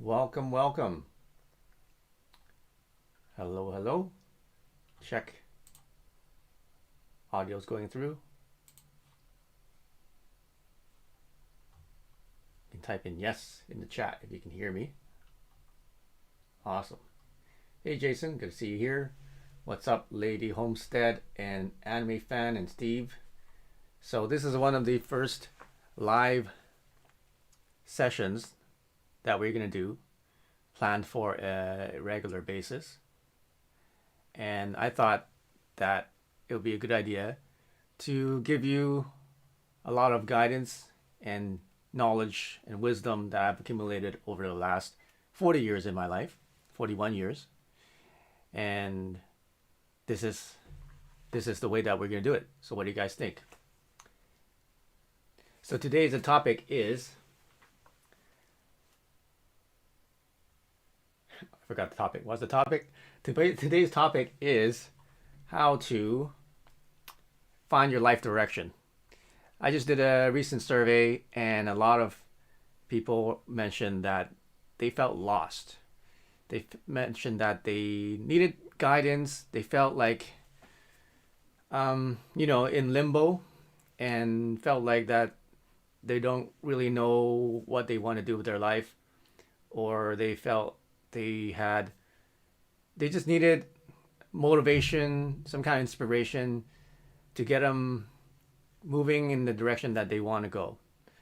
Welcome, welcome. Hello, hello. Check. Audio's going through. You can type in yes in the chat if you can hear me. Awesome. Hey, Jason. Good to see you here. What's up, Lady Homestead and Anime Fan and Steve? So this is one of the first live sessions that we're going to do, planned for a regular basis. And I thought that it would be a good idea to give you a lot of guidance and knowledge and wisdom that I've accumulated over the last 40 years in my life, 41 years. And this is the way that we're going to do it. So what do you guys think? So today's topic is, I forgot the topic. What's the topic? Today's topic is how to find your life direction. I just did a recent survey, and a lot of people mentioned that they felt lost. They mentioned that they needed guidance. They felt like, in limbo, and felt like that they don't really know what they want to do with their life, or they felt they just needed motivation, some kind of inspiration to get them moving in the direction that they want to go.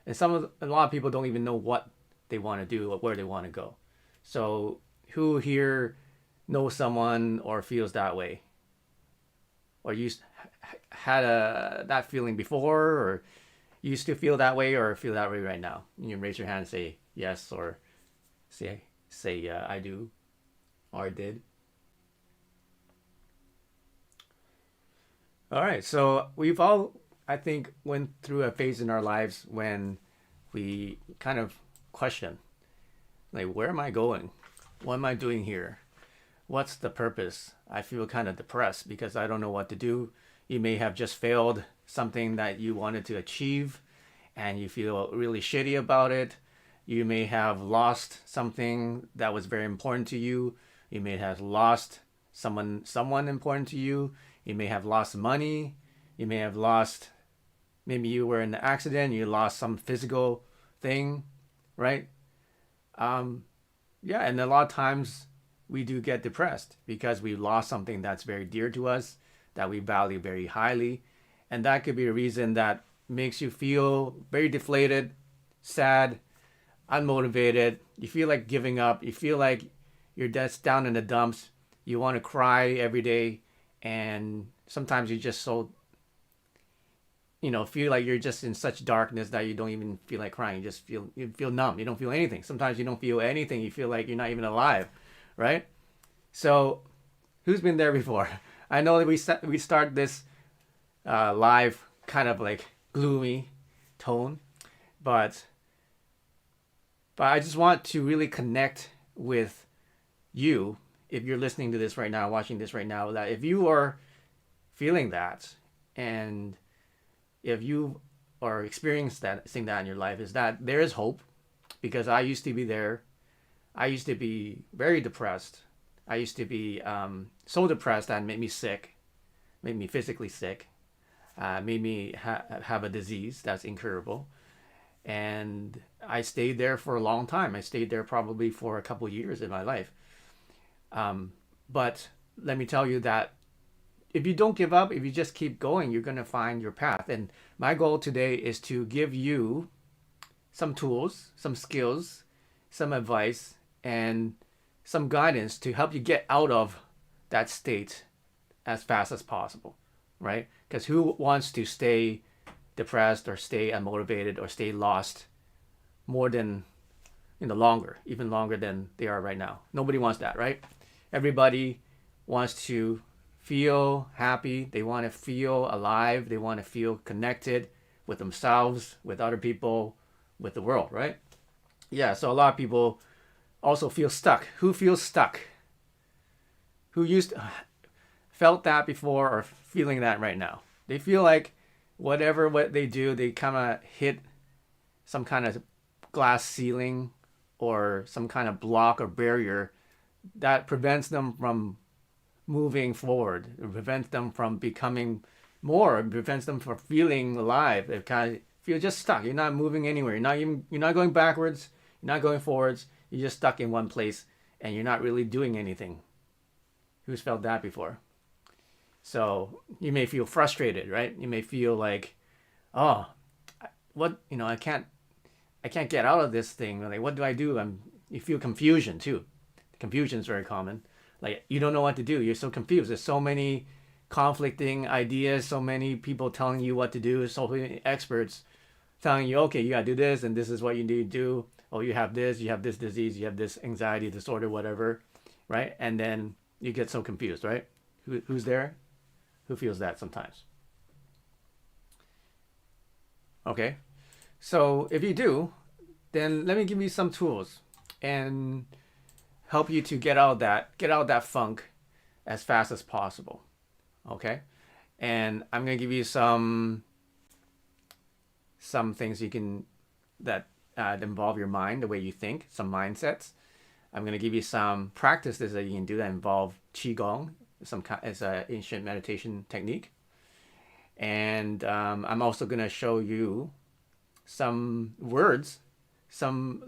And a lot of people don't even know what they want to do or where they want to go. So who here knows someone or feels that way? Or had that feeling before, or used to feel that way or feel that way right now? You can raise your hand and say yes, or say I do or I did. All right, so we've all, I think, went through a phase in our lives when we kind of question, like, where am I going? What am I doing here? What's the purpose? I feel kind of depressed because I don't know what to do. You may have just failed something that you wanted to achieve and you feel really shitty about it. You may have lost something that was very important to you. You may have lost someone important to you. You may have lost money. You may have lost, maybe you were in an accident. You lost some physical thing, right? Yeah, and a lot of times we do get depressed because we lost something that's very dear to us, that we value very highly. And that could be a reason that makes you feel very deflated, sad, unmotivated. You feel like giving up. You feel like you're just down in the dumps. You want to cry every day. And sometimes you just feel like you're just in such darkness that you don't even feel like crying. You feel numb. You don't feel anything. Sometimes you don't feel anything. You feel like you're not even alive, right? So who's been there before? I know that we start this live kind of like gloomy tone, but I just want to really connect with you. If you're listening to this right now, watching this right now, that if you are feeling that, and if you are experiencing that in your life, is that there is hope. Because I used to be there. I used to be very depressed. I used to be so depressed that it made me sick, made me physically sick, made me have a disease that's incurable. And I stayed there for a long time. I stayed there probably for a couple years in my life. But let me tell you that if you don't give up, if you just keep going, you're going to find your path. And my goal today is to give you some tools, some skills, some advice, and some guidance to help you get out of that state as fast as possible, right? Because who wants to stay depressed or stay unmotivated or stay lost more than, longer, even longer than they are right now? Nobody wants that, right? Everybody wants to feel happy. They want to feel alive. They want to feel connected with themselves, with other people, with the world, right? Yeah, so a lot of people also feel stuck. Who feels stuck? Who felt that before or feeling that right now? They feel like what they do, they kind of hit some kind of glass ceiling or some kind of block or barrier that prevents them from moving forward. It prevents them from becoming more. It prevents them from feeling alive. It kind of feel just stuck. You're not moving anywhere. You're not going backwards. You're not going forwards. You're just stuck in one place, and you're not really doing anything. Who's felt that before? So you may feel frustrated, right? You may feel like, oh, what, I can't get out of this thing. Like, what do I do? You feel confusion too. Confusion is very common. Like, you don't know what to do. You're so confused. There's so many conflicting ideas, so many people telling you what to do, so many experts telling you, okay, you gotta do this, and this is what you need to do. Oh, you have this disease, you have this anxiety disorder, whatever, right? And then you get so confused, right? Who's there? Who feels that sometimes? Okay, so if you do, then let me give you some tools and help you to get out of that funk as fast as possible. Okay, and I'm gonna give you some things you can that involve your mind, the way you think, some mindsets. I'm gonna give you some practices that you can do that involve qigong, it's an ancient meditation technique, and I'm also gonna show you some words, some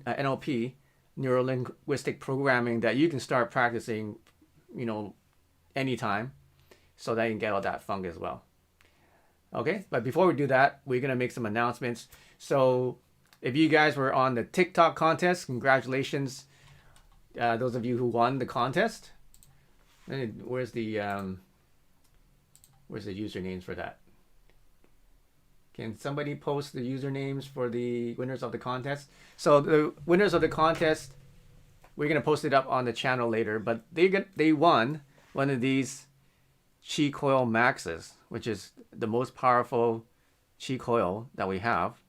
NLP, neuro linguistic programming, that you can start practicing, anytime, so that you can get out that funk as well. Okay, but before we do that, we're gonna make some announcements. So if you guys were on the TikTok contest, congratulations, those of you who won the contest. Where's the usernames for that? Can somebody post the usernames for the winners of the contest? So the winners of the contest, we're gonna post it up on the channel later, but they won one of these Qi Coil Maxes, which is the most powerful Qi Coil that we have.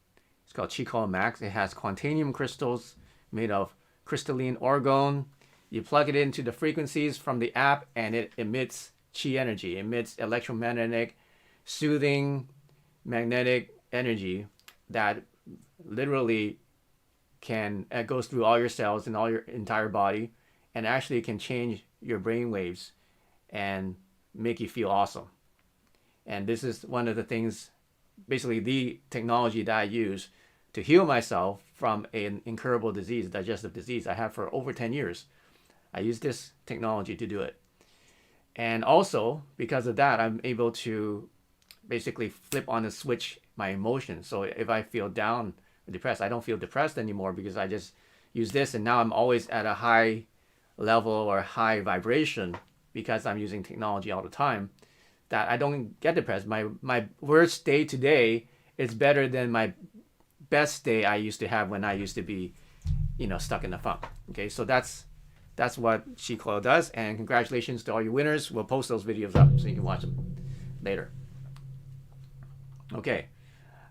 It's called Qi Coil Max. It has quantanium crystals made of crystalline orgone. You plug it into the frequencies from the app, and it emits Qi energy, emits electromagnetic, soothing, magnetic energy that literally goes through all your cells and all your entire body, and actually can change your brain waves and make you feel awesome. And this is one of the things, basically the technology that I use to heal myself from an incurable disease, digestive disease I have for over 10 years. I use this technology to do it. And also, because of that, I'm able to basically flip on and switch my emotions. So if I feel down or depressed, I don't feel depressed anymore, because I just use this, and now I'm always at a high level or high vibration, because I'm using technology all the time, that I don't get depressed. My worst day today is better than my best day I used to have when I used to be, stuck in the funk. Okay, so that's what Qi Coil does, and congratulations to all your winners. We'll post those videos up so you can watch them later. Okay,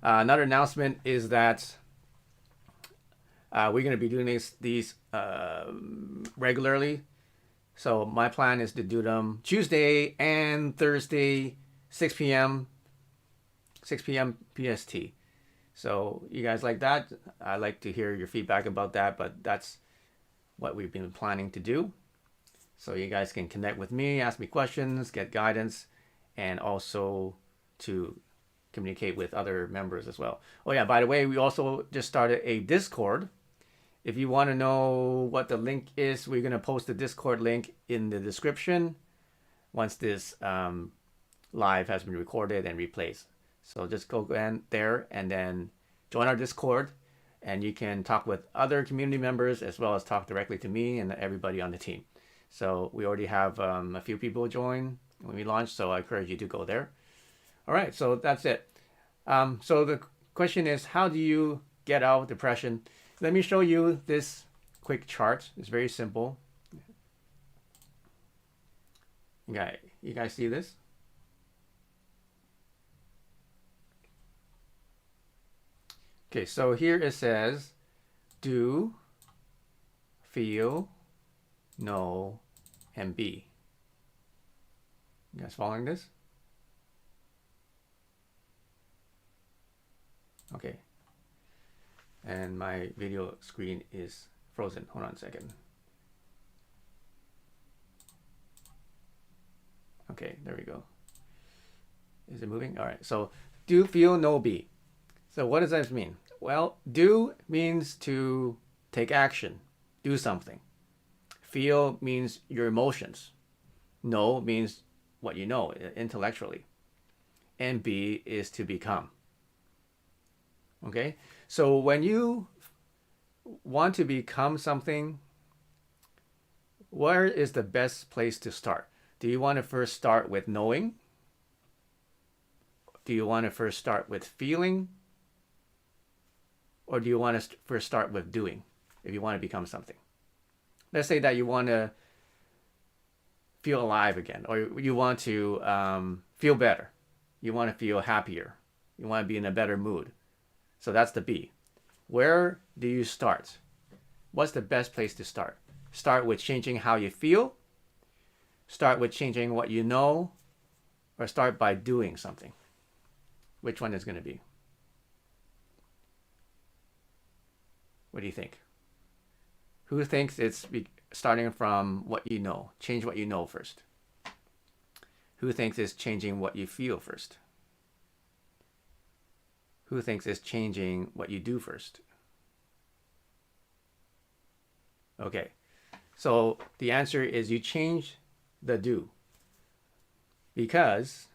another announcement is that we're going to be doing these regularly. So my plan is to do them Tuesday and Thursday, 6 p.m. PST. So you guys like that? I'd like to hear your feedback about that, but that's what we've been planning to do. So you guys can connect with me, ask me questions, get guidance, and also to communicate with other members as well. Oh yeah, by the way, we also just started a Discord. If you want to know what the link is, we're going to post the Discord link in the description once this live has been recorded and replayed. So just go there and then join our Discord, and you can talk with other community members as well as talk directly to me and everybody on the team. So we already have a few people join when we launched, so I encourage you to go there. All right, so that's it. So the question is, how do you get out of depression? Let me show you this quick chart. It's very simple. You guys see this? Okay, so here it says, do, feel, know, and be. You guys following this? Okay. And my video screen is frozen. Hold on a second. Okay, there we go. Is it moving? All right. So do, feel, know, be. So what does that mean? Well, do means to take action, do something. Feel means your emotions. Know means what you know intellectually. And be is to become. Okay? So when you want to become something, where is the best place to start? Do you want to first start with knowing? Do you want to first start with feeling? Or do you want to first start with doing if you want to become something? Let's say that you want to feel alive again, or you want to feel better. You want to feel happier. You want to be in a better mood. So that's the be. Where do you start? What's the best place to start? Start with changing how you feel. Start with changing what you know. Or start by doing something. Which one is going to be? What do you think? Who thinks it's starting from what you know? Change what you know first. Who thinks it's changing what you feel first? Who thinks it's changing what you do first? Okay, so the answer is you change the do. Because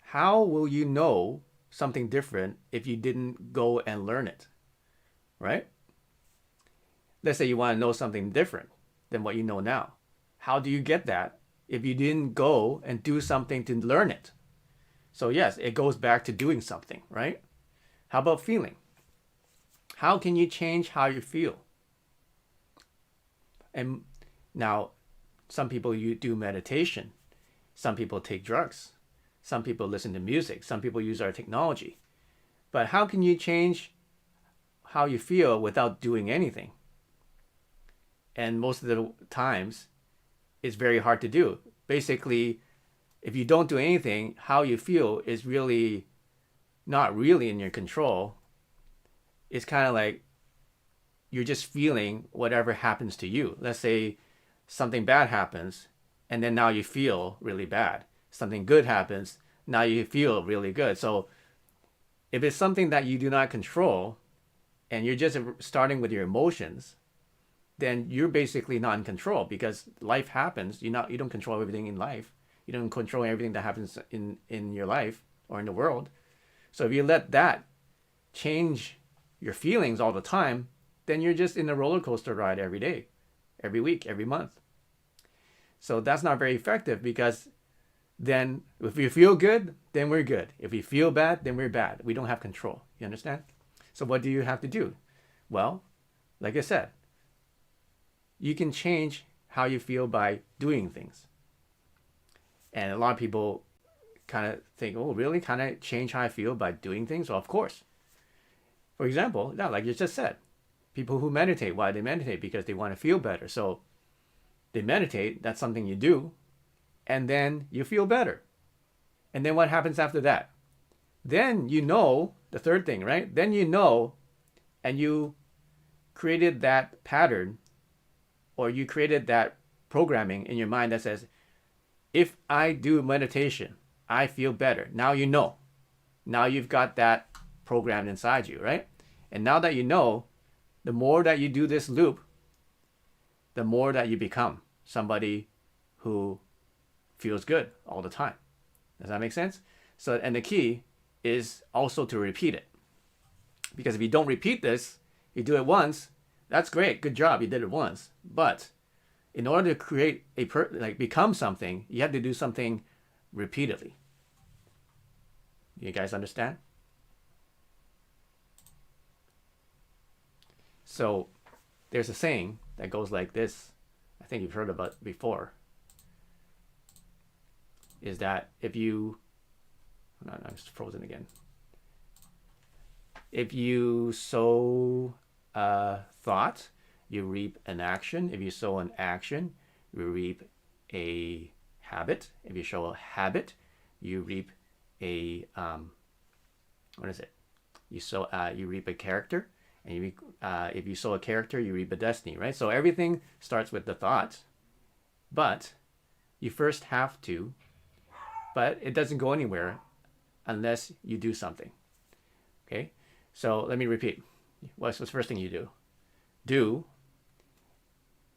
how will you know something different if you didn't go and learn it? Right? Let's say you want to know something different than what you know now. How do you get that if you didn't go and do something to learn it? So yes, it goes back to doing something, right? How about feeling? How can you change how you feel? And now, some people you do meditation. Some people take drugs. Some people listen to music. Some people use our technology. But how can you change how you feel without doing anything? And most of the times, it's very hard to do. Basically, if you don't do anything, how you feel is really not really in your control. It's kind of like you're just feeling whatever happens to you. Let's say something bad happens, and then now you feel really bad. Something good happens, now you feel really good. So if it's something that you do not control, and you're just starting with your emotions, then you're basically not in control, because life happens. You don't control everything in life. You don't control everything that happens in your life or in the world. So if you let that change your feelings all the time, then you're just in a roller coaster ride every day, every week, every month. So that's not very effective, because then if you feel good, then we're good. If we feel bad, then we're bad. We don't have control. You understand? So what do you have to do? Well, like I said, you can change how you feel by doing things. And a lot of people kind of think, oh, really? Can I change how I feel by doing things? Well, of course. For example, like you just said, people who meditate, why they meditate? Because they want to feel better. So they meditate, that's something you do, and then you feel better. And then what happens after that? Then you know, the third thing, right? Then you know, and you created that pattern, or you created that programming in your mind that says, if I do meditation, I feel better. Now you know. Now you've got that programmed inside you, right? And now that you know, the more that you do this loop, the more that you become somebody who feels good all the time. Does that make sense? So, and the key is also to repeat it. Because if you don't repeat this, you do it once, that's great, good job, you did it once. But in order to create become something, you have to do something repeatedly. You guys understand? So there's a saying that goes like this. I think you've heard about it before. Is that if you, no, I'm just frozen again. If you sow a thought, you reap an action. If you sow an action, you reap a habit. If you sow a habit, you reap a you reap a character. And if you sow a character, you reap a destiny, right? So everything starts with the thoughts, but you first have to, but it doesn't go anywhere unless you do something. Okay, so let me repeat. What's the first thing you do? Do,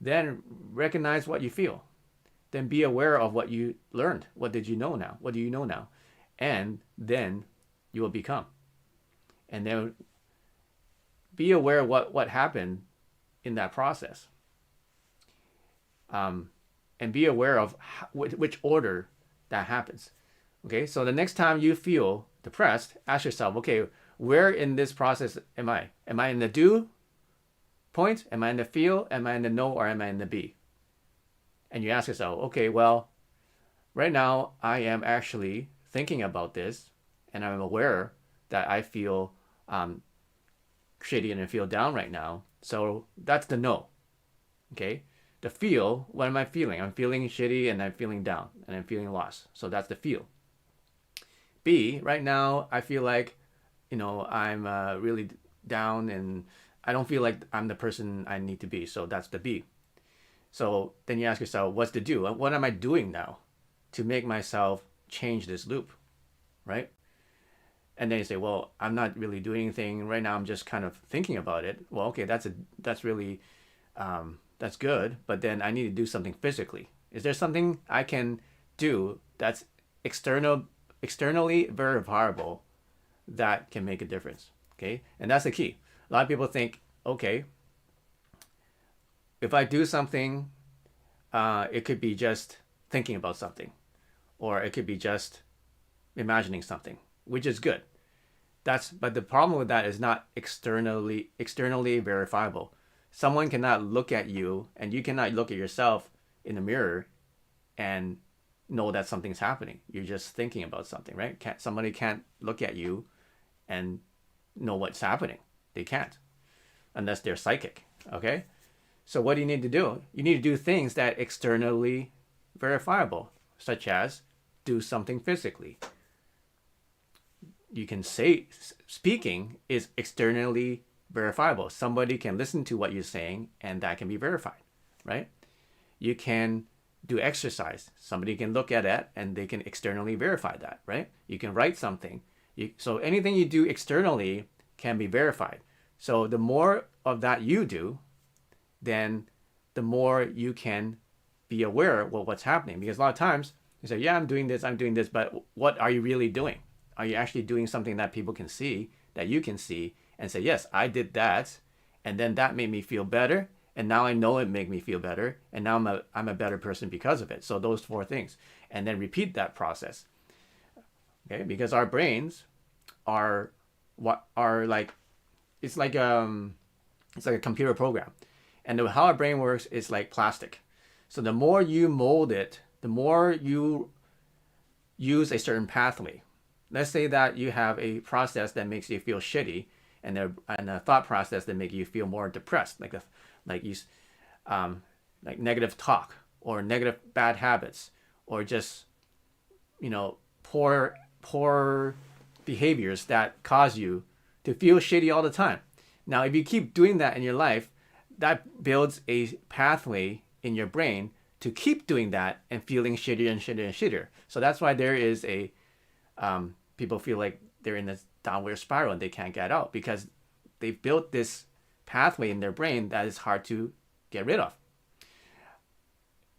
then recognize what you feel. Then be aware of what you learned. What did you know now? What do you know now? And then you will become. And then be aware of what happened in that process. And be aware of which order that happens. Okay, so the next time you feel depressed, ask yourself, okay, where in this process am I? Am I in the do point? Am I in the feel? Am I in the know? Or am I in the be? And you ask yourself, okay, well, right now I am actually thinking about this, and I'm aware that I feel shitty and I feel down right now. So that's the no. Okay, the feel, what am I feeling? I'm feeling shitty and I'm feeling down and I'm feeling lost. So that's the feel. B, right now I feel like, I'm really down and I don't feel like I'm the person I need to be. So that's the B. So then you ask yourself, what's the do? What am I doing now to make myself change this loop, right? And then you say, well, I'm not really doing anything right now. I'm just kind of thinking about it. Well, okay, that's really that's good. But then I need to do something physically. Is there something I can do that's externally verifiable that can make a difference? Okay, and that's the key. A lot of people think, okay, if I do something, it could be just thinking about something, or it could be just imagining something, which is good. But the problem with that is not externally verifiable. Someone cannot look at you, and you cannot look at yourself in the mirror and know that something's happening. You're just thinking about something, right? Somebody can't look at you and know what's happening. They can't, unless they're psychic. Okay, so what do you need to do? You need to do things that externally verifiable, such as do something physically. You can say speaking is externally verifiable. Somebody can listen to what you're saying and that can be verified, right? You can do exercise. Somebody can look at it and they can externally verify that, right? You can write something. So anything you do externally can be verified. So the more of that you do, then the more you can be aware of what's happening. Because a lot of times you say, yeah, I'm doing this, but what are you really doing? Are you actually doing something that people can see, that you can see, and say, yes, I did that, and then that made me feel better, and now I know it made me feel better, and now I'm a better person because of it. So those 4 things, and then repeat that process. Okay, because our brains are like, it's like a computer program, and how our brain works is like plastic. So the more you mold it, the more you use a certain pathway. Let's say that you have a process that makes you feel shitty, and a thought process that makes you feel more depressed, like negative talk or negative bad habits, or just poor behaviors that cause you to feel shitty all the time. Now, if you keep doing that in your life, that builds a pathway in your brain to keep doing that and feeling shittier and shittier and shittier. So that's why there is people feel like they're in this downward spiral and they can't get out, because they've built this pathway in their brain that is hard to get rid of.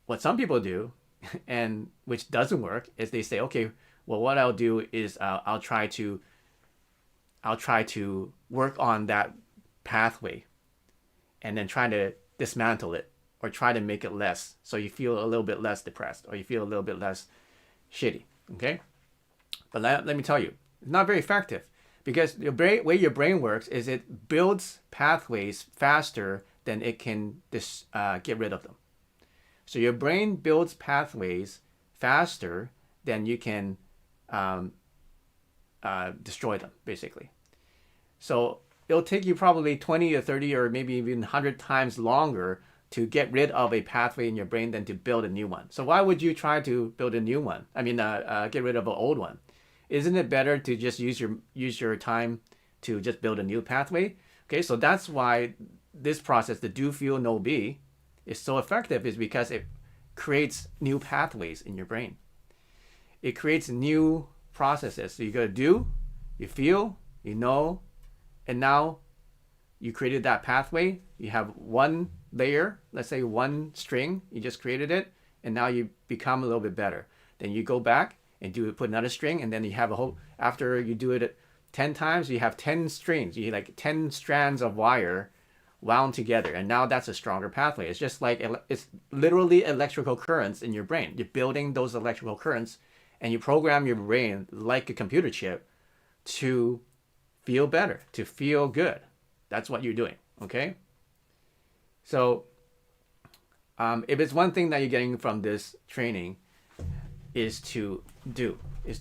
What some people do, and which doesn't work, is they say, okay, well, what I'll do is I'll try to work on that pathway and then try to dismantle it or try to make it less, so you feel a little bit less depressed or you feel a little bit less shitty. Okay, but let me tell you, it's not very effective, because the way your brain works is it builds pathways faster than it can get rid of them. So your brain builds pathways faster than you can destroy them, basically. So it'll take you probably 20 or 30 or maybe even 100 times longer to get rid of a pathway in your brain than to build a new one. So why would you try to build a new one? I mean, get rid of an old one. Isn't it better to just use your time to just build a new pathway. Okay, so that's why this process, the do, feel, know, be, is so effective, is because it creates new pathways in your brain. It creates new processes. So you got to do, you feel, you know, and now you created that pathway. You have one layer, let's say one string, you just created it, and now you become a little bit better. Then you go back and put another string, and then you have a whole, after you do it 10 times, you have 10 strings, you like 10 strands of wire wound together, and now that's a stronger pathway. It's just like, it's literally electrical currents in your brain. You're building those electrical currents, and you program your brain like a computer chip to feel better, to feel good. That's what you're doing, okay? So if it's one thing that you're getting from this training, is to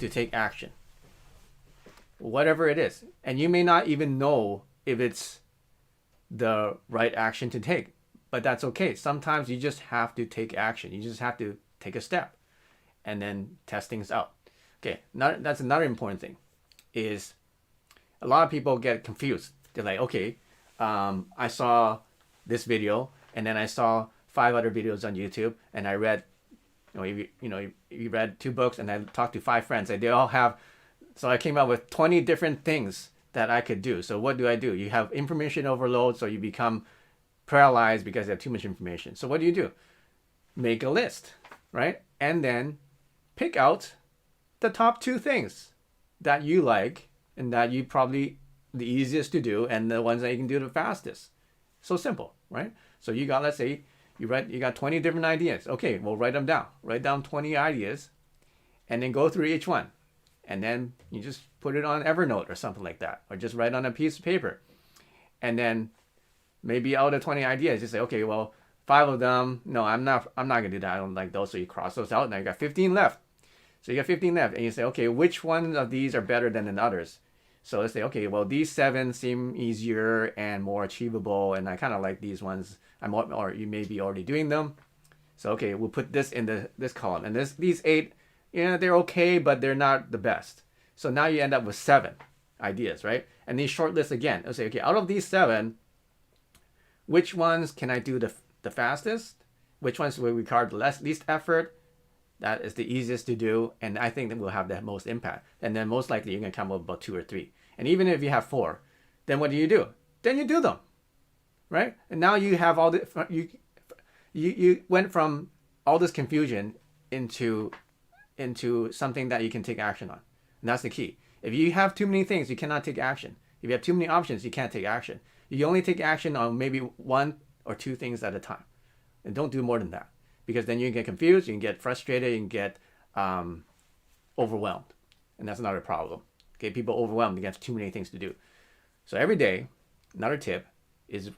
take action, whatever it is. And you may not even know if it's the right action to take, but that's okay. Sometimes you just have to take action. You just have to take a step and then test things out. Okay, that's another important thing, is a lot of people get confused. They're like, okay, I saw this video, and then I saw 5 other videos on YouTube, and I read, you read 2 books, and I talked to 5 friends, and they all have, so I came up with 20 different things that I could do. So what do? You have information overload, so you become paralyzed because you have too much information. So what do? Make a list, right? And then pick out the top 2 things that you like, and that you probably the easiest to do, and the ones that you can do the fastest. So simple, right? So you got, let's say, you got 20 different ideas. Okay, well, write them down. Write down 20 ideas, and then go through each one. And then you just put it on Evernote or something like that, or just write on a piece of paper. And then maybe out of 20 ideas, you say, okay, well, 5 of them, no, I'm not gonna do that. I don't like those. So you cross those out. Now you got 15 left. So you got 15 left, and you say, okay, which one of these are better than the others? So let's say, okay, well, these 7 seem easier and more achievable, and I kind of like these ones. Or you may be already doing them. So okay, we'll put this in this column, and these 8, they're okay, but they're not the best. So now you end up with 7 ideas, right? And then shortlist again. I'll say, okay, out of these 7, which ones can I do the fastest? Which ones will require the least effort? That is the easiest to do, and I think that will have the most impact. And then most likely you're gonna come up with about 2 or 3. And even if you have 4, then what do? Then you do them, right? And now you have all the you went from all this confusion into something that you can take action on. And that's the key. If you have too many things, you cannot take action. If you have too many options, you can't take action. You only take action on maybe 1 or 2 things at a time, and don't do more than that. Because then you can get confused, you can get frustrated, you can get overwhelmed. And that's another problem. Okay, people overwhelmed, they have too many things to do. So every day, another tip is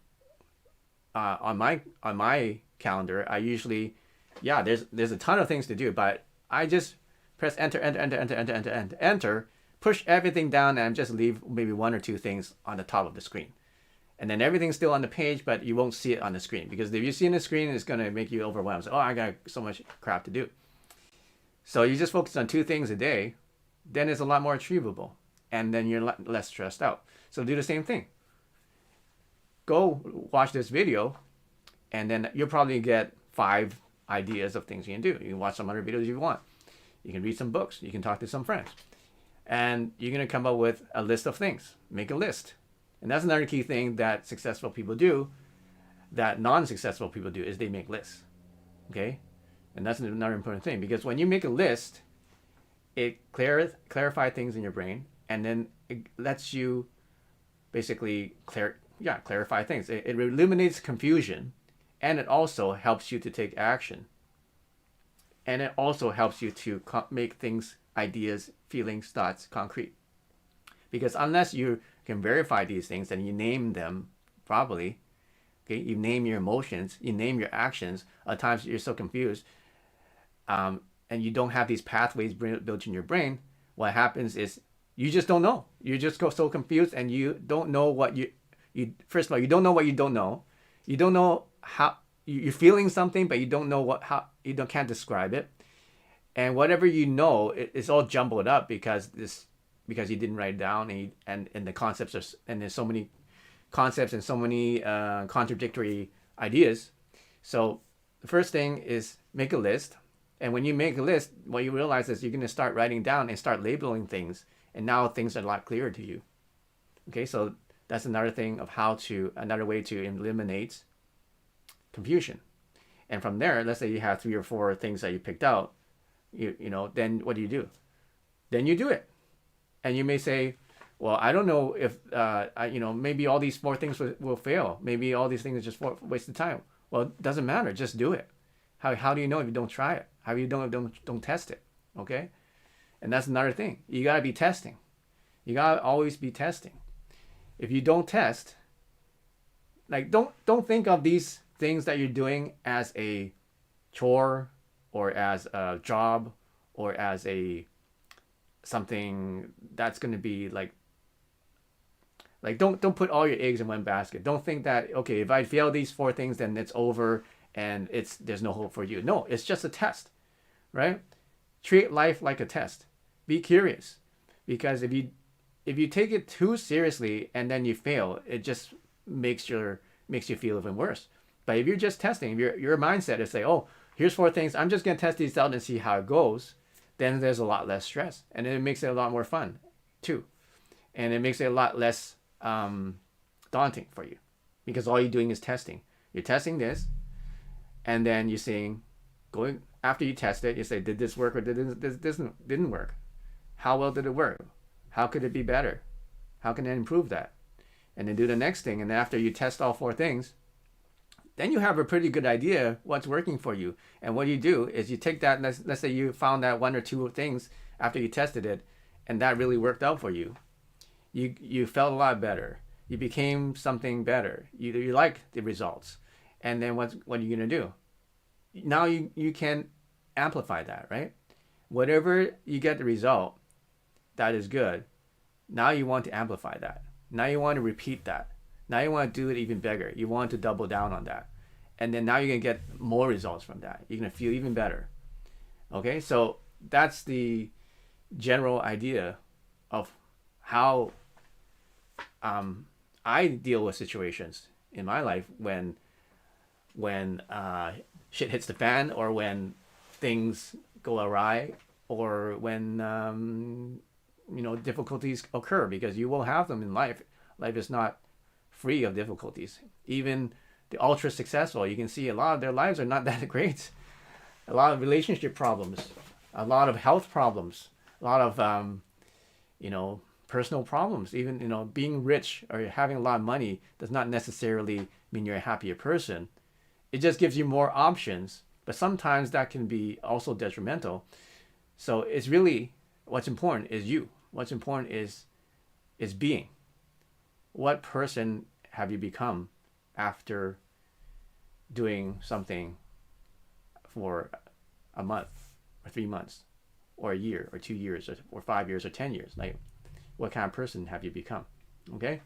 on my calendar, I usually, there's a ton of things to do, but I just press enter, push everything down, and just leave maybe 1 or 2 things on the top of the screen. And then everything's still on the page, but you won't see it on the screen, because if you see it on the screen, it's going to make you overwhelmed. So, I got so much crap to do. So you just focus on 2 things a day, then it's a lot more achievable, and then you're less stressed out. So do the same thing. Go watch this video, and then you'll probably get 5 ideas of things you can do. You can watch some other videos if you want. You can read some books. You can talk to some friends. And you're going to come up with a list of things. Make a list. And that's another key thing that successful people do, that non-successful people do, is they make lists. Okay? And that's another important thing, because when you make a list, it clarifies things in your brain, and then it lets you basically clarify things. It eliminates confusion, and it also helps you to take action. And it also helps you to make things, ideas, feelings, thoughts concrete. Because unless you can verify these things and you name them properly, okay, you name your emotions, you name your actions, at times you're so confused, and you don't have these pathways built in your brain, what happens is you just don't know. You just go so confused, and you don't know what you first of all, you don't know what you don't know. You don't know how you're feeling something, but you don't know can't describe it. And whatever you know, it's all jumbled up, because because you didn't write it down, and the concepts are, and there's so many concepts and so many contradictory ideas. So the first thing is make a list. And when you make a list, what you realize is you're going to start writing down and start labeling things. And now things are a lot clearer to you. Okay, so that's another thing of another way to eliminate confusion. And from there, let's say you have 3 or 4 things that you picked out, then what do? Then you do it. And you may say, well, I don't know if, maybe all these 4 things will fail. Maybe all these things are just waste of time. Well, it doesn't matter. Just do it. How do you know if you don't try it? How do you know if you don't test it? Okay? And that's another thing. You got to be testing. You got to always be testing. If you don't test, like don't think of these things that you're doing as a chore or as a job or as something that's going to be like don't put all your eggs in one basket. Don't think that, okay, if I fail these 4 things, then it's over and there's no hope for you. No, it's just a test, right? Treat life like a test. Be curious, because if you take it too seriously and then you fail, it just makes you feel even worse. But if you're just testing, if your mindset is say, oh, here's 4 things, I'm just gonna test these out and see how it goes, then there's a lot less stress, and it makes it a lot more fun too, and it makes it a lot less daunting for you, because all you're doing is testing. You're testing this, and then you're saying, going after you test it, you say, did this work or didn't work? How well did it work? How could it be better? How can I improve that? And then do the next thing. And after you test all 4 things, then you have a pretty good idea what's working for you. And what you do is you take that, let's say you found that 1 or 2 things after you tested it, and that really worked out for you. You felt a lot better. You became something better. You like the results. And then what are you going to do? Now you can amplify that, right? Whatever you get the result, that is good. Now you want to amplify that. Now you want to repeat that. Now you want to do it even bigger. You want to double down on that. And then now you're going to get more results from that. You're going to feel even better. Okay, so that's the general idea of how I deal with situations in my life when shit hits the fan, or when things go awry, or when difficulties occur, because you will have them in life. Life is not free of difficulties. Even the ultra successful, you can see a lot of their lives are not that great. A lot of relationship problems, a lot of health problems, a lot of personal problems. Even being rich or having a lot of money does not necessarily mean you're a happier person. It just gives you more options, but sometimes that can be also detrimental. So it's really, what's important is you. What's important is being. What person have you become after doing something for a month or 3 months or a year or 2 years or 5 years or 10 years? Like, what kind of person have you become? Okay?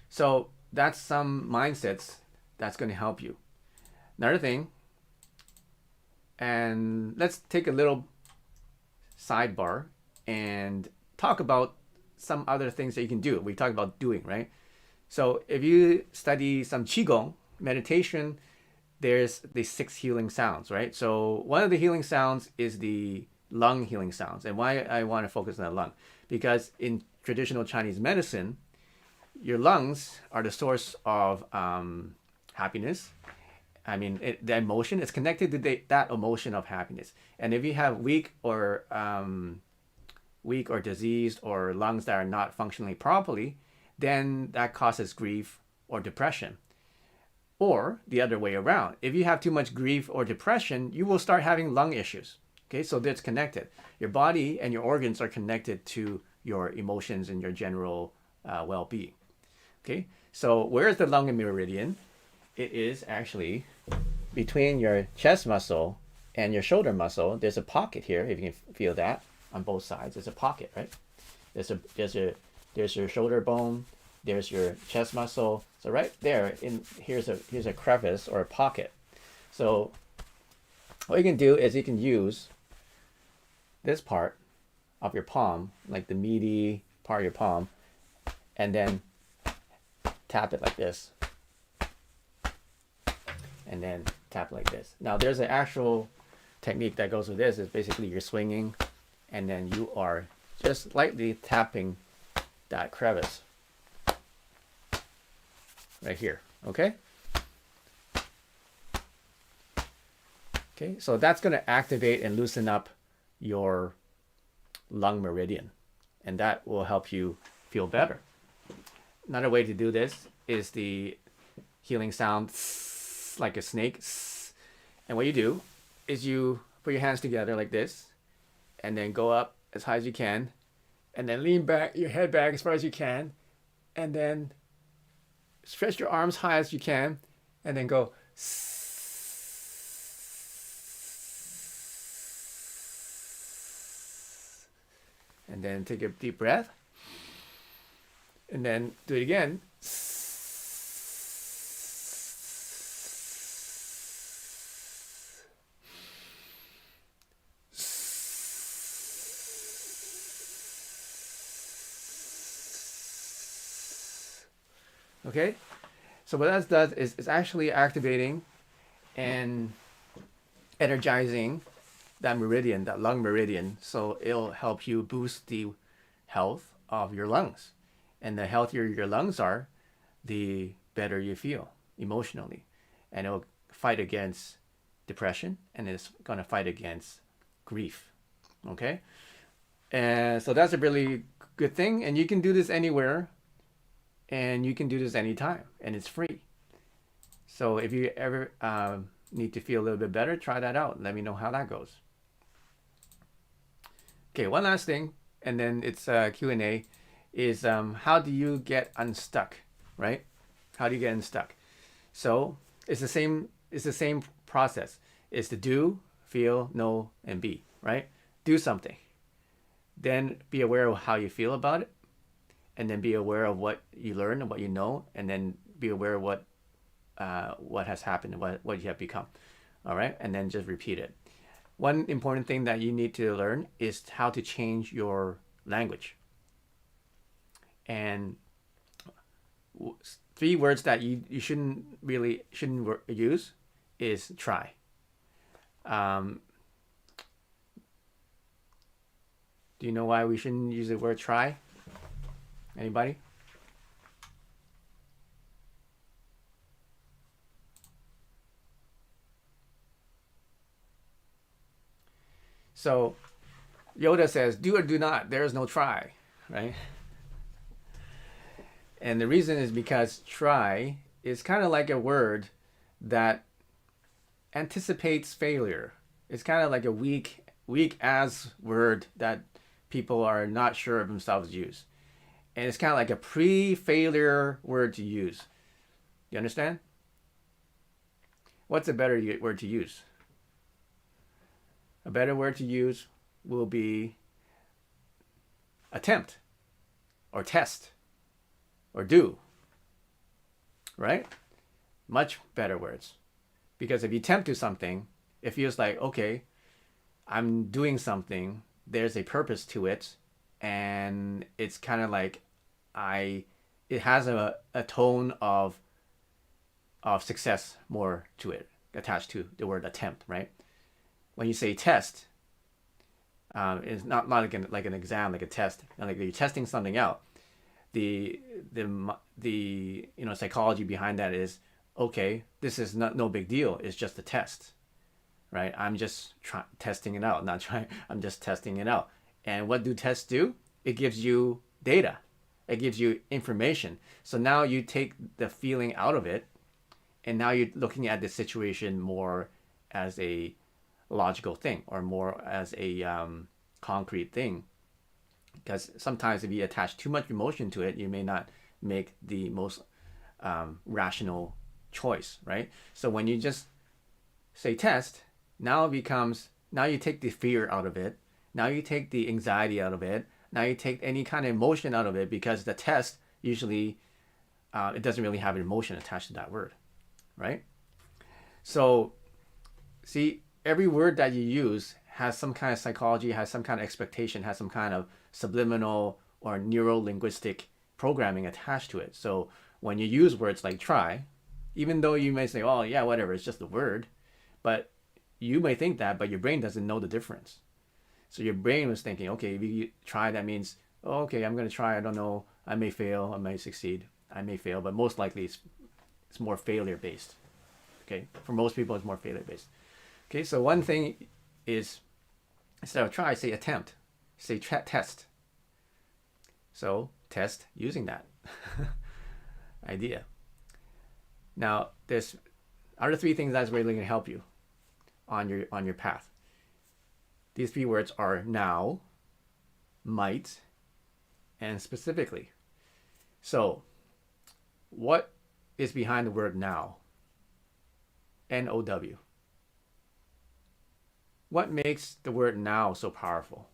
So that's some mindsets that's going to help you. Another thing, and let's take a little sidebar and talk about some other things that you can do. We talked about doing, right? So if you study some Qigong meditation, there's the 6 healing sounds, right? So one of the healing sounds is the lung healing sounds. And why I want to focus on the lung? Because in traditional Chinese medicine, your lungs are the source of happiness. I mean, the emotion is connected to that emotion of happiness. And if you have weak or diseased or lungs that are not functioning properly, then that causes grief or depression. Or the other way around. If you have too much grief or depression, you will start having lung issues. Okay, so that's connected. Your body and your organs are connected to your emotions and your general well-being. Okay, so where is the lung and meridian? It is actually between your chest muscle and your shoulder muscle. There's a pocket here, if you can feel that on both sides. There's a pocket, right? There's your shoulder bone. There's your chest muscle. So right there, here's a crevice or a pocket. So what you can do is you can use this part of your palm, like the meaty part of your palm, and then tap it like this, and then tap it like this. Now there's an actual technique that goes with this. Is basically you're swinging, and then you are just lightly tapping that crevice right here. Okay. Okay, so that's going to activate and loosen up your lung meridian, and that will help you feel better. Another way to do this is the healing sound like a snake. And what you do is you put your hands together like this, and then go up as high as you can, and then lean back your head back as far as you can, and then stretch your arms high as you can, and then go. And then take a deep breath, and then do it again. Okay, so what that does is it's actually activating and energizing that meridian, that lung meridian. So it'll help you boost the health of your lungs. And the healthier your lungs are, the better you feel emotionally. And it'll fight against depression, and it's going to fight against grief. Okay? And so that's a really good thing. And you can do this anywhere, and you can do this anytime, and it's free. So if you ever need to feel a little bit better, try that out. Let me know how that goes. Okay, one last thing, and then it's Q&A, is how do you get unstuck, right? How do you get unstuck? So it's the same process. It's to do, feel, know, and be, right? Do something. Then be aware of how you feel about it, and then be aware of what you learn and what you know, and then be aware of what has happened and what you have become. All right, and then just repeat it. One important thing that you need to learn is how to change your language. And 3 words that you shouldn't use is try. Do you know why we shouldn't use the word try? Anybody? So Yoda says, do or do not, there is no try, right? And the reason is because try is kind of like a word that anticipates failure. It's kind of like a weak as word that people are not sure of themselves use. And it's kind of like a pre-failure word to use. You understand? What's a better word to use? A better word to use will be attempt, or test, or do, right? Much better words. Because if you attempt to something, it feels like, okay, I'm doing something, there's a purpose to it, and it's kind of like it has a tone of success more to it, attached to the word attempt, right? When you say test, it's not like an exam, like a test, like you're testing something out. The psychology behind that is, okay, this is no big deal. It's just a test, right? I'm just testing it out, not trying. I'm just testing it out. And what do tests do? It gives you data. It gives you information. So now you take the feeling out of it, and now you're looking at the situation more as a logical thing, or more as a concrete thing. Because sometimes if you attach too much emotion to it, you may not make the most rational choice, right? So when you just say test, now it becomes, now you take the fear out of it. Now you take the anxiety out of it. Now you take any kind of emotion out of it, because the test usually, it doesn't really have an emotion attached to that word, right? So see, every word that you use has some kind of psychology, has some kind of expectation, has some kind of subliminal or neuro-linguistic programming attached to it. So when you use words like try, even though you may say, oh yeah, whatever, it's just a word, but you may think that, but your brain doesn't know the difference. So your brain was thinking, okay, if you try, that means, oh, okay, I'm going to try. I don't know. I may fail. I may succeed. I may fail, but most likely it's more failure based. Okay. For most people, it's more failure based. Okay. So one thing is, instead of try, say attempt, say test. So test using that idea. Now, there's other 3 things that's really going to help you on your path. These 3 words are now, might, and specifically. So, what is behind the word now? N-O-W. What makes the word now so powerful?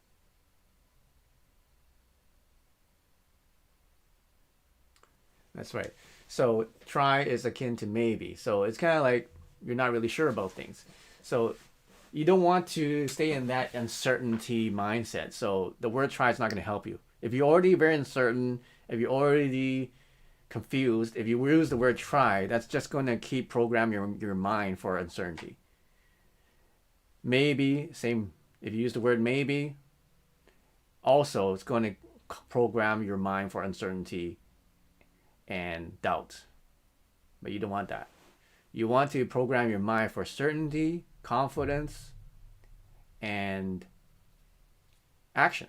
That's right. So, try is akin to maybe. So, it's kind of like you're not really sure about things. So, you don't want to stay in that uncertainty mindset. So the word try is not going to help you. If you're already very uncertain, if you're already confused, if you use the word try, that's just going to keep programming your mind for uncertainty. Maybe, same. If you use the word maybe, also it's going to program your mind for uncertainty and doubt. But you don't want that. You want to program your mind for certainty, confidence, and action.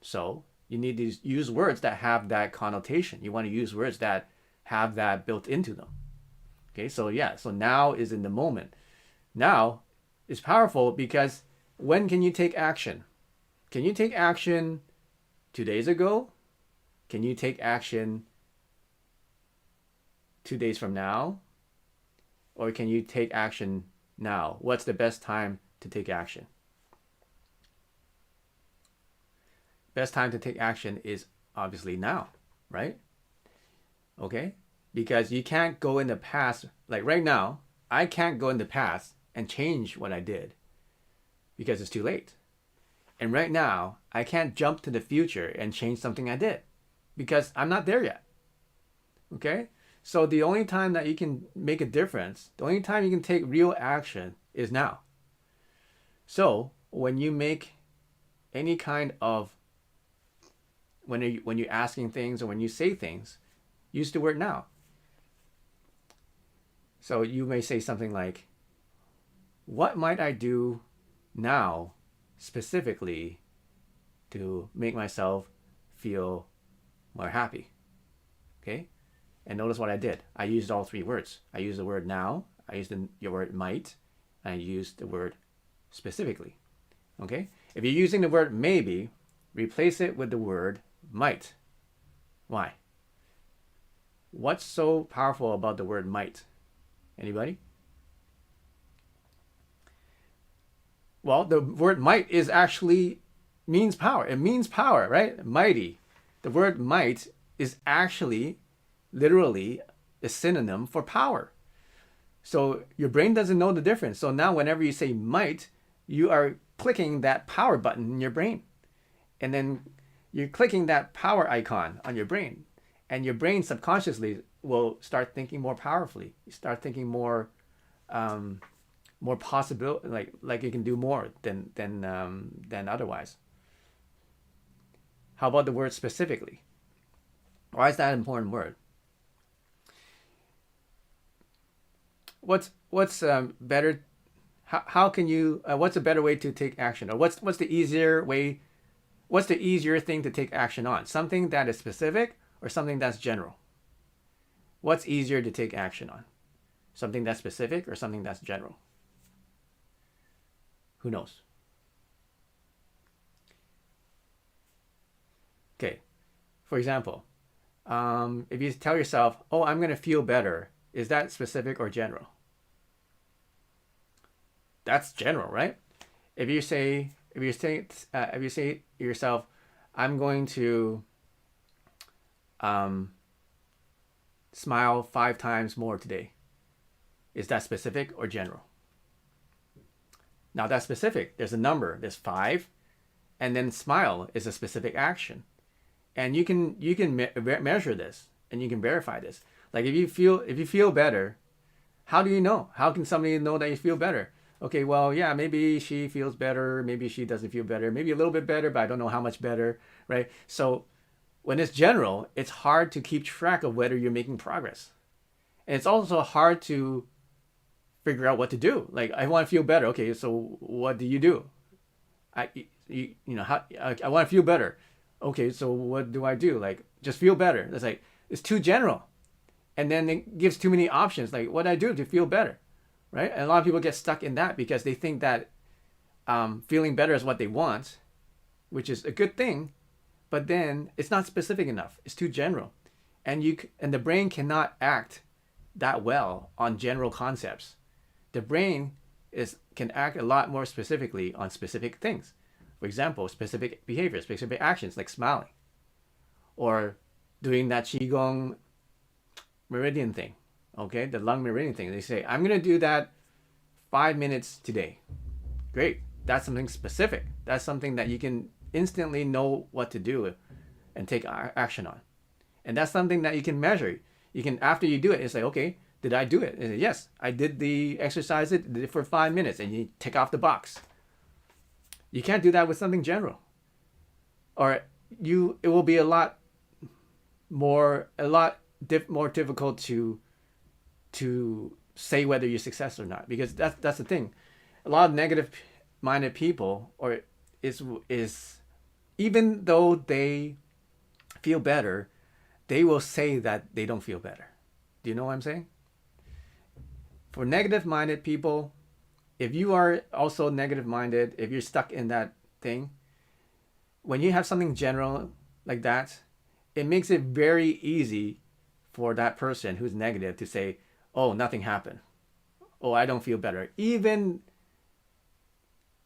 So you need to use words that have that connotation. You want to use words that have that built into them. Okay, so yeah, so now is in the moment. Now is powerful because when can you take action? Can you take action 2 days ago? Can you take action 2 days from now? Or can you take action now? What's the best time to take action? Best time to take action is obviously now, right? Okay? Because you can't go in the past. Like right now, I can't go in the past and change what I did because it's too late. And right now, I can't jump to the future and change something I did because I'm not there yet. Okay? So the only time that you can make a difference, the only time you can take real action is now. So when you make any kind of, when you're asking things or when you say things, use the word now. So you may say something like, what might I do now specifically to make myself feel more happy? Okay? And notice what I did. I used all 3 words. I used the word now, I used your word might, and I used the word specifically. Okay? If you're using the word maybe, replace it with the word might. Why? What's so powerful about the word might? Anybody? Well, the word might is actually means power. It means power, right? Mighty. The word might is actually literally a synonym for power. So your brain doesn't know the difference. So now whenever you say might, you are clicking that power button in your brain. And then you're clicking that power icon on your brain. And your brain subconsciously will start thinking more powerfully. You start thinking more possibility, like you can do more than otherwise. How about the word specifically? Why is that an important word? What's better? How can you? What's a better way to take action? Or what's the easier way? What's the easier thing to take action on? Something that is specific or something that's general? What's easier to take action on? Something that's specific or something that's general? Who knows? Okay. For example, if you tell yourself, "Oh, I'm going to feel better," is that specific or general? That's general, right? If you say to yourself, "I'm going to smile 5 times more today," is that specific or general? Now that's specific. There's a number. There's 5, and then smile is a specific action, and you can measure this and you can verify this. Like if you feel better, how do you know? How can somebody know that you feel better? Okay, well, yeah, maybe she feels better, maybe she doesn't feel better, maybe a little bit better, but I don't know how much better, right? So when it's general, it's hard to keep track of whether you're making progress. And it's also hard to figure out what to do. Like, I want to feel better. Okay, so what do you do? I want to feel better. Okay, so what do I do? Like, just feel better. It's like, it's too general. And then it gives too many options. Like, what do I do to feel better? Right? And a lot of people get stuck in that because they think that feeling better is what they want, which is a good thing, but then it's not specific enough. It's too general. And the brain cannot act that well on general concepts. The brain can act a lot more specifically on specific things. For example, specific behaviors, specific actions like smiling or doing that Qigong Meridian thing, okay? The lung Meridian thing. They say, I'm going to do that 5 minutes today. Great. That's something specific. That's something that you can instantly know what to do and take action on. And that's something that you can measure. You can, after you do it, it's like, okay, did I do it? And say, yes, I did the exercise, did it for 5 minutes, and you tick off the box. You can't do that with something general. Or it will be a lot more difficult to say whether you're successful or not, because that's the thing. A lot of negative-minded people, or is even though they feel better, they will say that they don't feel better. Do you know what I'm saying? For negative-minded people, if you are also negative-minded, if you're stuck in that thing, when you have something general like that, it makes it very easy for that person who's negative to say, oh, nothing happened. Oh, I don't feel better. Even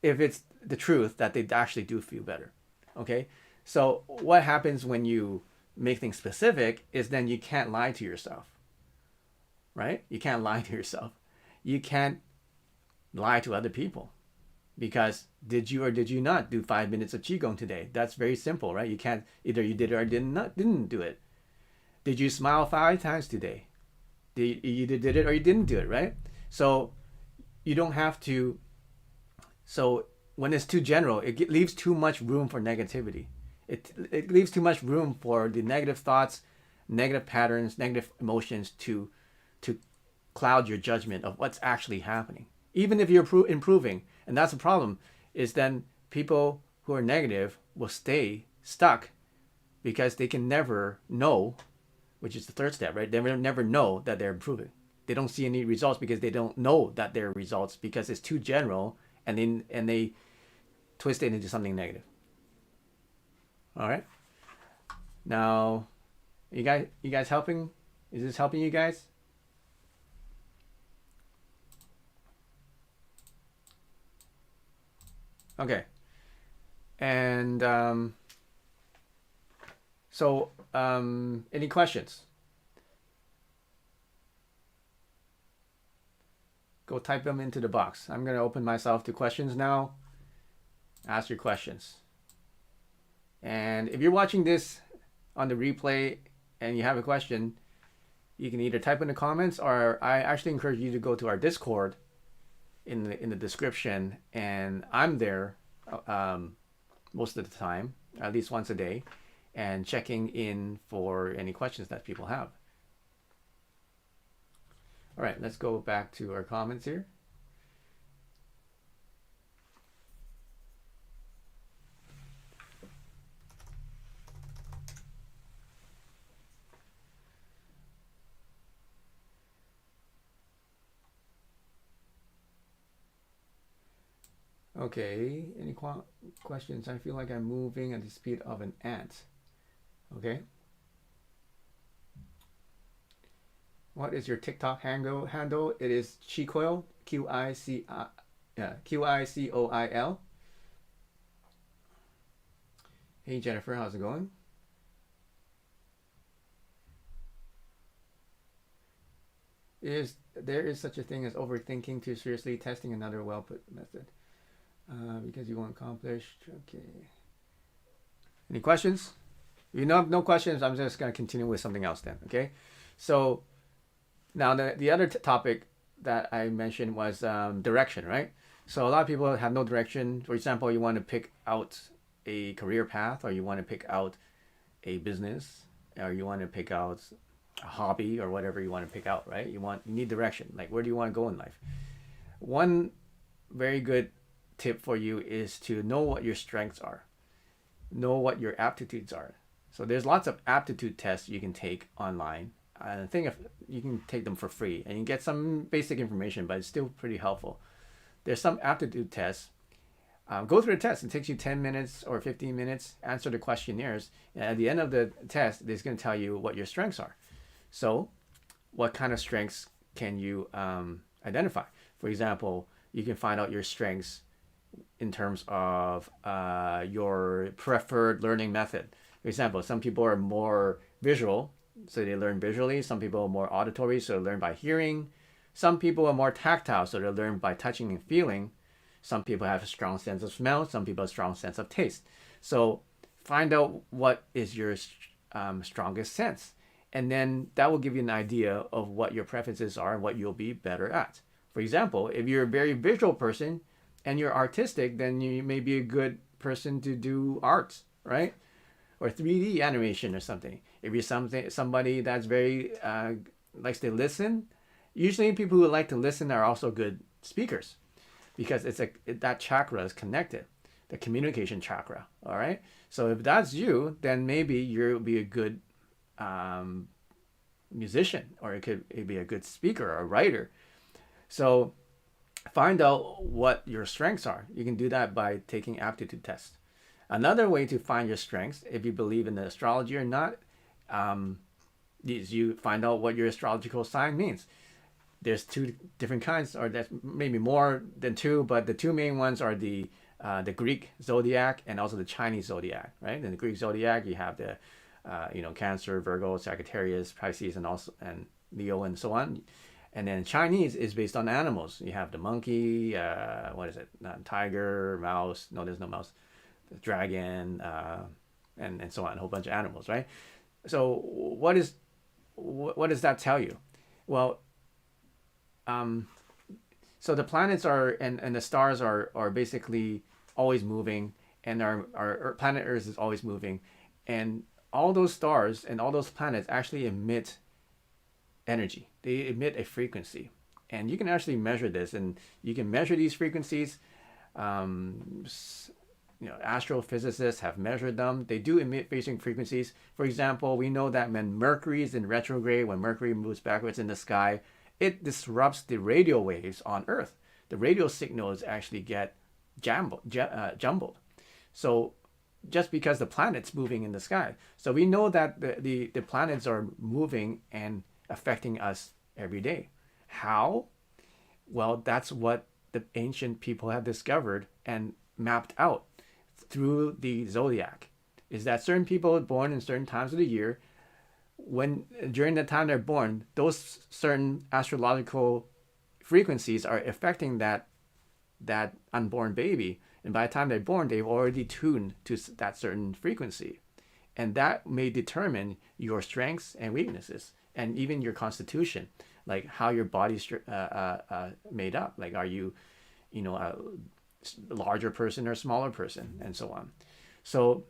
if it's the truth that they actually do feel better. Okay? So what happens when you make things specific is then you can't lie to yourself. Right? You can't lie to yourself. You can't lie to other people. Because did you or did you not do 5 minutes of Qigong today? That's very simple, right? You can't, either you did it or didn't do it. Did you smile 5 times today? You either did it or you didn't do it, right? So you don't have to. So when it's too general, it leaves too much room for negativity. It leaves too much room for the negative thoughts, negative patterns, negative emotions to cloud your judgment of what's actually happening. Even if you're improving, and that's the problem, is then people who are negative will stay stuck because they can never know, which is the third step, right? They will never know that they're improving. They don't see any results because they don't know that they're results, because it's too general, and they twist it into something negative. All right. Now, you guys helping? Is this helping you guys? Okay. And any questions? Go type them into the box. I'm going to open myself to questions now. Ask your questions. And if you're watching this on the replay and you have a question, you can either type in the comments, or I actually encourage you to go to our Discord in the description, and I'm there most of the time, at least once a day, and checking in for any questions that people have. All right, let's go back to our comments here. Okay, any questions? I feel like I'm moving at the speed of an ant. Okay. What is your TikTok handle? It is Qi Coil, Qicoil. Hey Jennifer, how's it going? There is such a thing as overthinking to seriously testing another well put method? Because you want accomplished. Okay. Any questions? If you have no questions, I'm just going to continue with something else then. Okay. So now the other topic that I mentioned was direction, right? So a lot of people have no direction. For example, you want to pick out a career path, or you want to pick out a business, or you want to pick out a hobby, or whatever you want to pick out, right? You need direction. Like, where do you want to go in life? One very good tip for you is to know what your strengths are, know what your aptitudes are. So there's lots of aptitude tests you can take online. I think if you can take them for free and you get some basic information, but it's still pretty helpful. There's some aptitude tests. Go through the test. It takes you 10 minutes or 15 minutes. Answer the questionnaires. And at the end of the test, it's going to tell you what your strengths are. So what kind of strengths can you identify? For example, you can find out your strengths in terms of your preferred learning method. For example, some people are more visual, so they learn visually. Some people are more auditory, so they learn by hearing. Some people are more tactile, so they learn by touching and feeling. Some people have a strong sense of smell. Some people have a strong sense of taste. So find out what is your strongest sense. And then that will give you an idea of what your preferences are and what you'll be better at. For example, if you're a very visual person and you're artistic, then you may be a good person to do art, right? Or 3D animation or something. If you're somebody that's very likes to listen, usually people who like to listen are also good speakers, because that chakra is connected, the communication chakra. All right. So if that's you, then maybe you'll be a good musician, or it'd be a good speaker or a writer. So find out what your strengths are. You can do that by taking aptitude tests. Another way to find your strengths, if you believe in the astrology or not, is you find out what your astrological sign means. There's two different kinds, or there's maybe more than two, but the two main ones are the Greek zodiac and also the Chinese zodiac, right? In the Greek zodiac, you have the Cancer, Virgo, Sagittarius, Pisces, and Leo, and so on. And then Chinese is based on animals. You have the monkey, tiger, mouse. No, there's no mouse. The dragon, and so on, a whole bunch of animals, right? So what does that tell you? Well, so the planets and the stars are basically always moving, and our planet Earth is always moving, and all those stars and all those planets actually emit energy. They emit a frequency, and you can actually measure this, and you can measure these frequencies. Astrophysicists have measured them. They do emit phasing frequencies. For example, we know that when Mercury is in retrograde, when Mercury moves backwards in the sky, it disrupts the radio waves on Earth. The radio signals actually get jumbled. So just because the planet's moving in the sky. So we know that the planets are moving and affecting us every day. How? Well, that's what the ancient people have discovered and mapped out through the zodiac, is that certain people are born in certain times of the year. When during the time they're born, those certain astrological frequencies are affecting that unborn baby, and by the time they're born, they've already tuned to that certain frequency, and that may determine your strengths and weaknesses, and even your constitution, like how your body's made up. Like, are you, a larger person or smaller person, and so on. So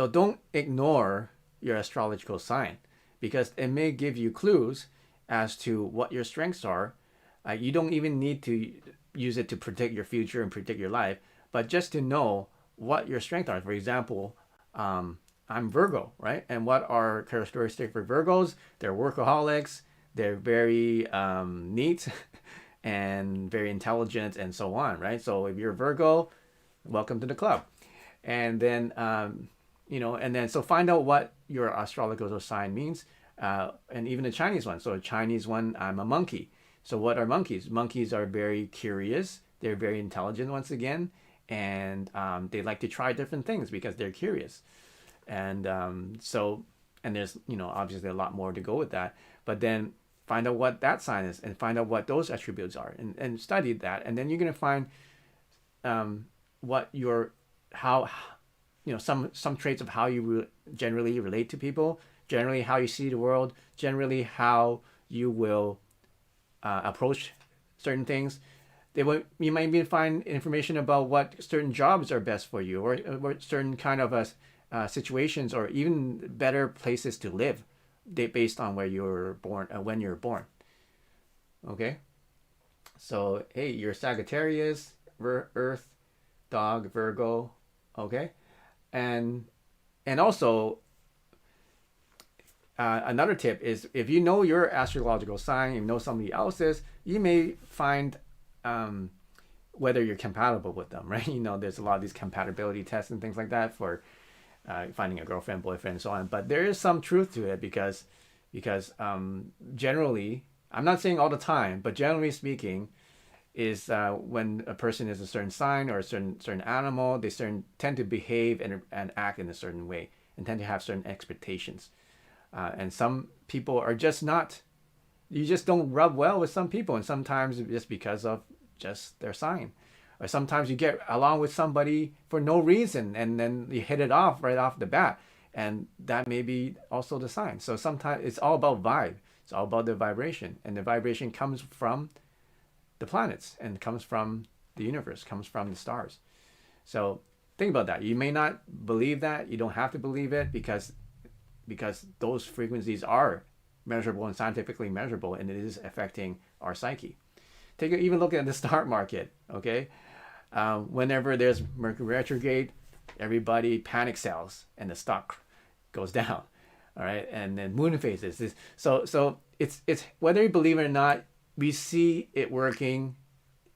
don't ignore your astrological sign, because it may give you clues as to what your strengths are. You don't even need to use it to predict your future and predict your life, but just to know what your strengths are. For example, I'm Virgo, right? And what are characteristics for Virgos? They're workaholics. They're very neat and very intelligent, and so on, right? So if you're Virgo, welcome to the club. And then so find out what your astrological sign means, and even the Chinese one. So a Chinese one, I'm a monkey. So what are monkeys? Monkeys are very curious. They're very intelligent, once again, and they like to try different things because they're curious. And and there's obviously a lot more to go with that. But then find out what that sign is, and find out what those attributes are, and study that, and then you're going to find what your how some traits of how you generally relate to people, generally how you see the world, generally how you will approach certain things. You might even find information about what certain jobs are best for you, or certain kind of situations, or even better places to live, based on where you're born, when you're born. Okay, so hey, you're Sagittarius, Earth, Dog, Virgo. Okay, and also another tip is, if you know your astrological sign, you know somebody else's, you may find whether you're compatible with them, right? There's a lot of these compatibility tests and things like that for finding a girlfriend, boyfriend, and so on. But there is some truth to it, because generally, I'm not saying all the time, but generally speaking, is when a person is a certain sign or a certain animal, they tend to behave and act in a certain way, and tend to have certain expectations. And some people are just not. You just don't rub well with some people, and sometimes just because of just their sign, or sometimes you get along with somebody for no reason, and then you hit it off right off the bat, and that may be also the sign. So sometimes it's all about vibe. It's all about the vibration, and the vibration comes from the planets, and comes from the universe, comes from the stars. So think about that. You may not believe that. You don't have to believe it, because those frequencies are measurable and scientifically measurable, and it is affecting our psyche. Even look at the stock market. Okay, whenever there's Mercury retrograde, everybody panic sells and the stock goes down. All right, and then moon phases. So it's whether you believe it or not, we see it working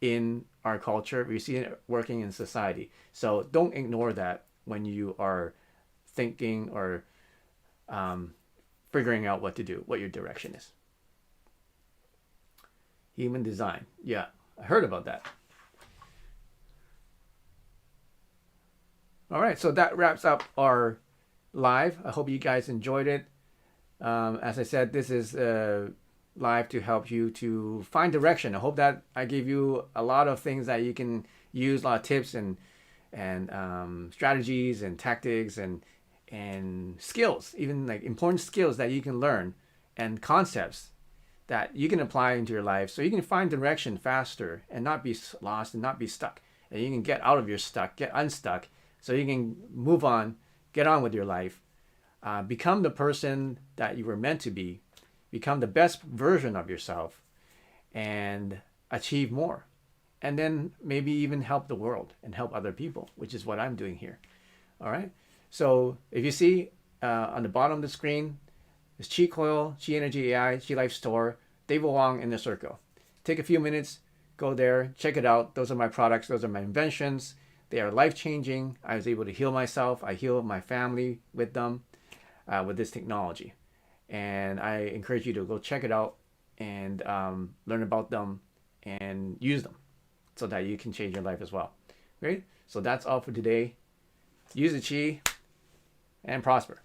in our culture. We see it working in society. So don't ignore that when you are thinking or figuring out what to do, what your direction is. Human design. Yeah, I heard about that. All right, so that wraps up our live. I hope you guys enjoyed it. As I said, this is live to help you to find direction. I hope that I gave you a lot of things that you can use, a lot of tips and strategies and tactics and skills, even like important skills that you can learn, and concepts that you can apply into your life, so you can find direction faster and not be lost and not be stuck. And you can get out of your stuck, get unstuck, so you can move on, get on with your life, become the person that you were meant to be, become the best version of yourself, and achieve more. And then maybe even help the world and help other people, which is what I'm doing here. All right. So if you see on the bottom of the screen, it's Qi Coil, Qi Energy AI, Qi Life Store, David Wong in the circle. Take a few minutes, go there, check it out. Those are my products. Those are my inventions. They are life-changing. I was able to heal myself. I heal my family with them, with this technology. And I encourage you to go check it out and learn about them and use them, so that you can change your life as well. Great. So that's all for today. Use the Qi and prosper.